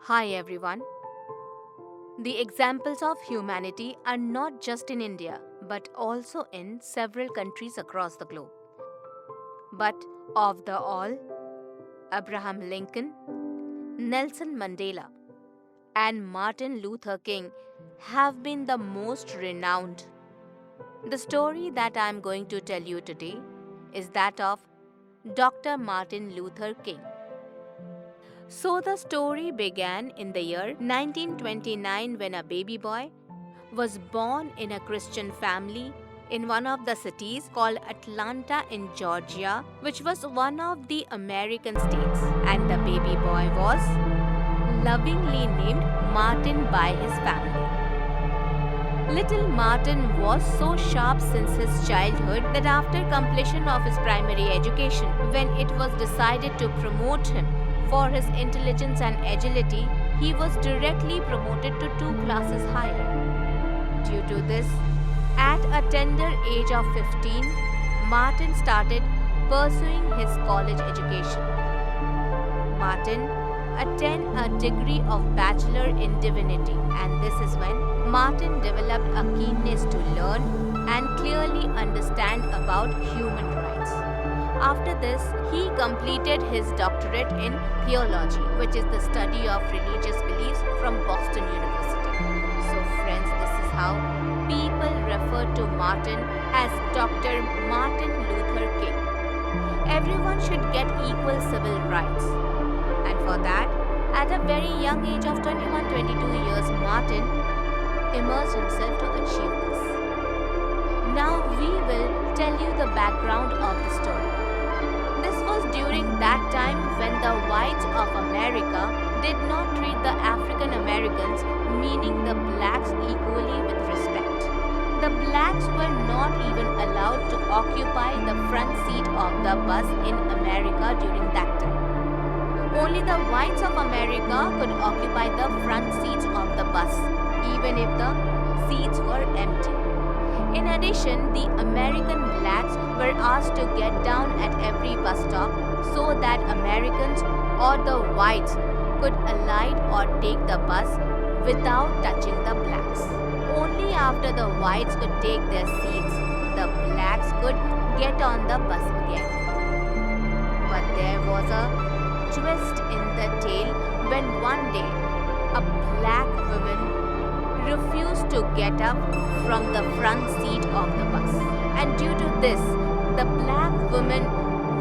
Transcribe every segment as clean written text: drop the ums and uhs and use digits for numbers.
Hi everyone. The examples of humanity are not just in India but also in several countries across the globe. But of the all, Abraham Lincoln, Nelson Mandela, and Martin Luther King have been the most renowned. The story that I am going to tell you today is that of Dr. Martin Luther King. So the story began in the year 1929 when a baby boy was born in a Christian family in one of the cities called Atlanta in Georgia, which was one of the American states. And the baby boy was lovingly named Martin by his family. Little Martin was so sharp since his childhood that after completion of his primary education, when it was decided to promote him for his intelligence and agility, he was directly promoted to 2 classes higher. Due to this, at a tender age of 15, Martin started pursuing his college education. Martin attained a degree of Bachelor in Divinity, and this is when Martin developed a keenness to learn and clearly understand about human rights. After this, he completed his doctorate in theology, which is the study of religious beliefs from Boston University. So friends, this is how people refer to Martin as Dr. Martin Luther King. Everyone should get equal civil rights. And for that, at a very young age of 21-22 years, Martin immersed himself to achieve this. Now we will tell you the background of the story. This was during that time when the whites of America did not treat the African Americans, meaning the blacks, equally with respect. The blacks were not even allowed to occupy the front seat of the bus in America during that time. Only the whites of America could occupy the front seats of the bus, even if the seats were empty. In addition, the American blacks were asked to get down at every bus stop so that Americans or the whites could alight or take the bus without touching the blacks. Only after the whites could take their seats, the blacks could get on the bus again. But there was a twist in the tale when one day a black woman refused to get up from the front seat of the bus. And due to this, the black woman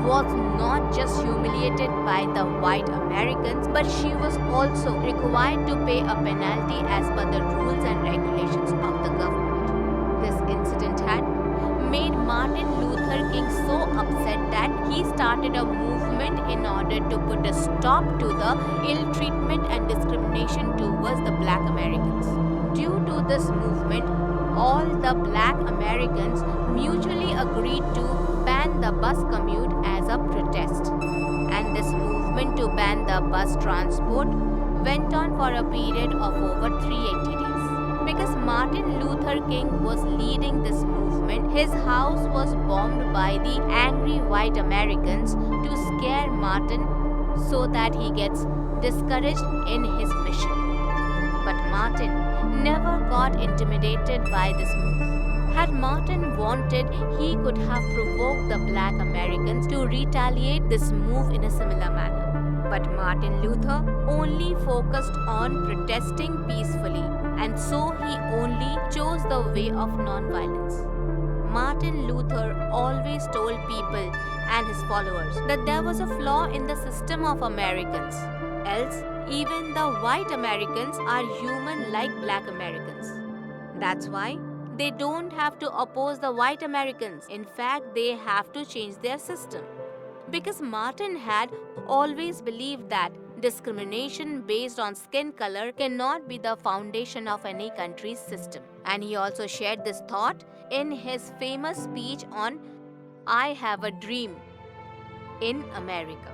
was not just humiliated by the white Americans, but she was also required to pay a penalty as per the rules and regulations of the government. This incident had made Martin Luther King so upset that he started a movement in order to put a stop to the ill treatment and discrimination towards the black Americans. Due to this movement, all the black Americans mutually agreed to ban the bus commute as a protest. And this movement to ban the bus transport went on for a period of over 380 days. Because Martin Luther King was leading this movement, his house was bombed by the angry white Americans to scare Martin so that he gets discouraged in his mission. But Martin never got intimidated by this move. Had Martin wanted, he could have provoked the black Americans to retaliate this move in a similar manner. But Martin Luther only focused on protesting peacefully, and so he only chose the way of nonviolence. Martin Luther always told people and his followers that there was a flaw in the system of Americans. Else, even the white Americans are human like black Americans. That's why they don't have to oppose the white Americans. In fact, they have to change their system. Because Martin had always believed that discrimination based on skin color cannot be the foundation of any country's system. And he also shared this thought in his famous speech on I Have a Dream in America.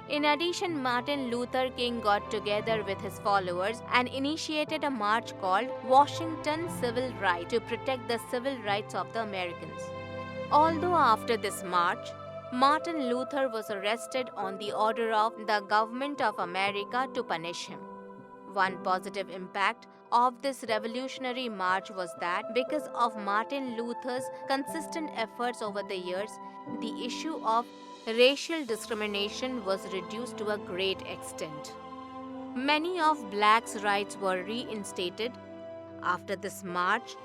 In addition, Martin Luther King got together with his followers and initiated a march called Washington Civil Rights to protect the civil rights of the Americans. Although after this march, Martin Luther was arrested on the order of the government of America to punish him. One positive impact of this revolutionary march was that because of Martin Luther's consistent efforts over the years, the issue of racial discrimination was reduced to a great extent. Many of blacks' rights were reinstated. After this march,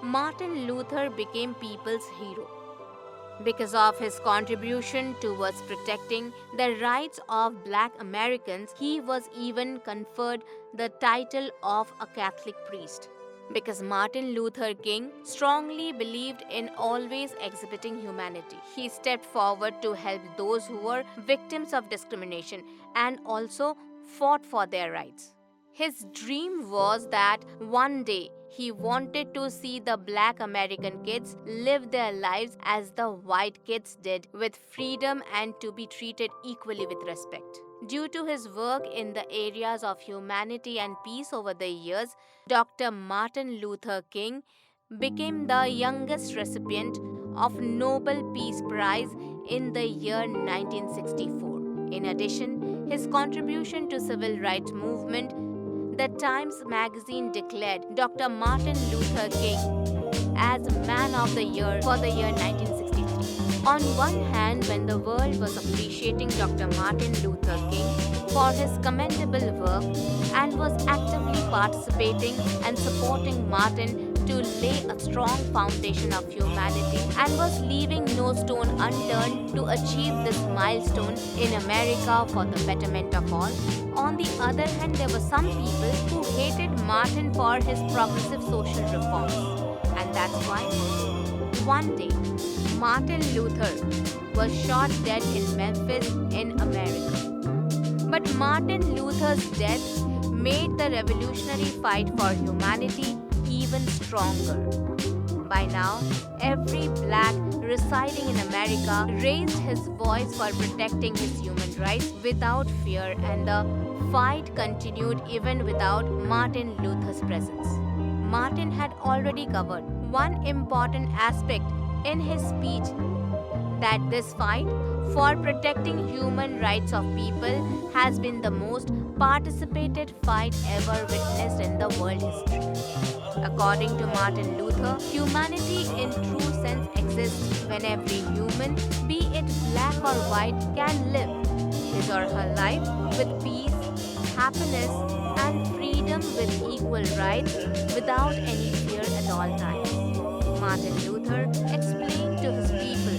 Martin Luther became people's hero. Because of his contribution towards protecting the rights of black Americans, he was even conferred the title of a Catholic priest. Because Martin Luther King strongly believed in always exhibiting humanity, he stepped forward to help those who were victims of discrimination and also fought for their rights. His dream was that one day he wanted to see the black American kids live their lives as the white kids did, with freedom and to be treated equally with respect. Due to his work in the areas of humanity and peace over the years, Dr. Martin Luther King became the youngest recipient of Nobel Peace Prize in the year 1964. In addition, his contribution to civil rights movement, the Times magazine declared Dr. Martin Luther King as Man of the Year for the year 1963. On one hand, when the world was appreciating Dr. Martin Luther King for his commendable work and was actively participating and supporting Martin to lay a strong foundation of humanity and was leaving no stone unturned to achieve this milestone in America for the betterment of all. On the other hand, there were some people who hated Martin for his progressive social reforms. And that's why one day Martin Luther was shot dead in Memphis in America. But Martin Luther's death made the revolutionary fight for humanity even stronger. By now, every black residing in America raised his voice for protecting his human rights without fear, and the fight continued even without Martin Luther's presence. Martin had already covered one important aspect in his speech, that this fight for protecting human rights of people has been the most participated fight ever witnessed in the world history. According to Martin Luther, humanity in true sense exists when every human, be it black or white, can live his or her life with peace, happiness, and freedom with equal rights without any fear at all times. Martin Luther explained to his people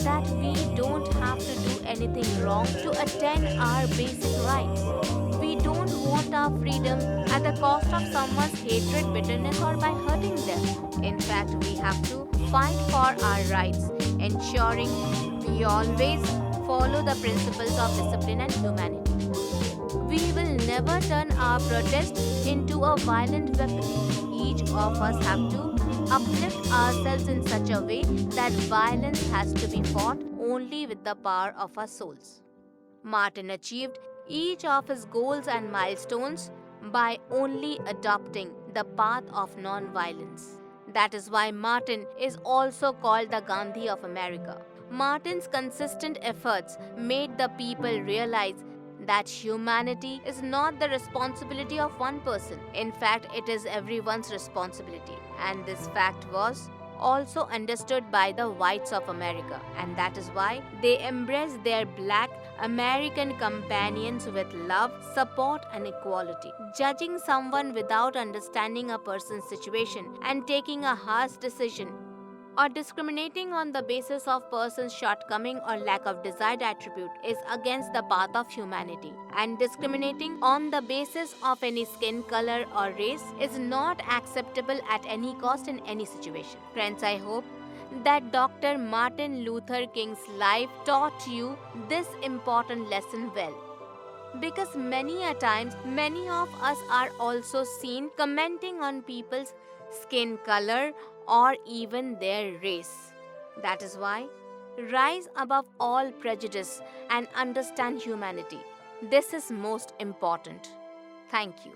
that we don't have to do anything wrong to attain our basic rights. We don't want our freedom at the cost of someone's hatred, bitterness, or by hurting them. In fact, we have to fight for our rights, ensuring we always follow the principles of discipline and humanity. We will never turn our protest into a violent weapon. Each of us have to uplift ourselves in such a way that violence has to be fought only with the power of our souls. Martin achieved each of his goals and milestones by only adopting the path of nonviolence. That is why Martin is also called the Gandhi of America. Martin's consistent efforts made the people realize that humanity is not the responsibility of one person. In fact, it is everyone's responsibility. And this fact was also understood by the whites of America. And that is why they embraced their black American companions with love, support, and equality. Judging someone without understanding a person's situation and taking a harsh decision, or discriminating on the basis of person's shortcoming or lack of desired attribute, is against the path of humanity. And discriminating on the basis of any skin color or race is not acceptable at any cost in any situation. Friends, I hope that Dr. Martin Luther King's life taught you this important lesson well. Because many a times, many of us are also seen commenting on people's skin color or even their race. That is why, rise above all prejudice and understand humanity. This is most important. Thank you.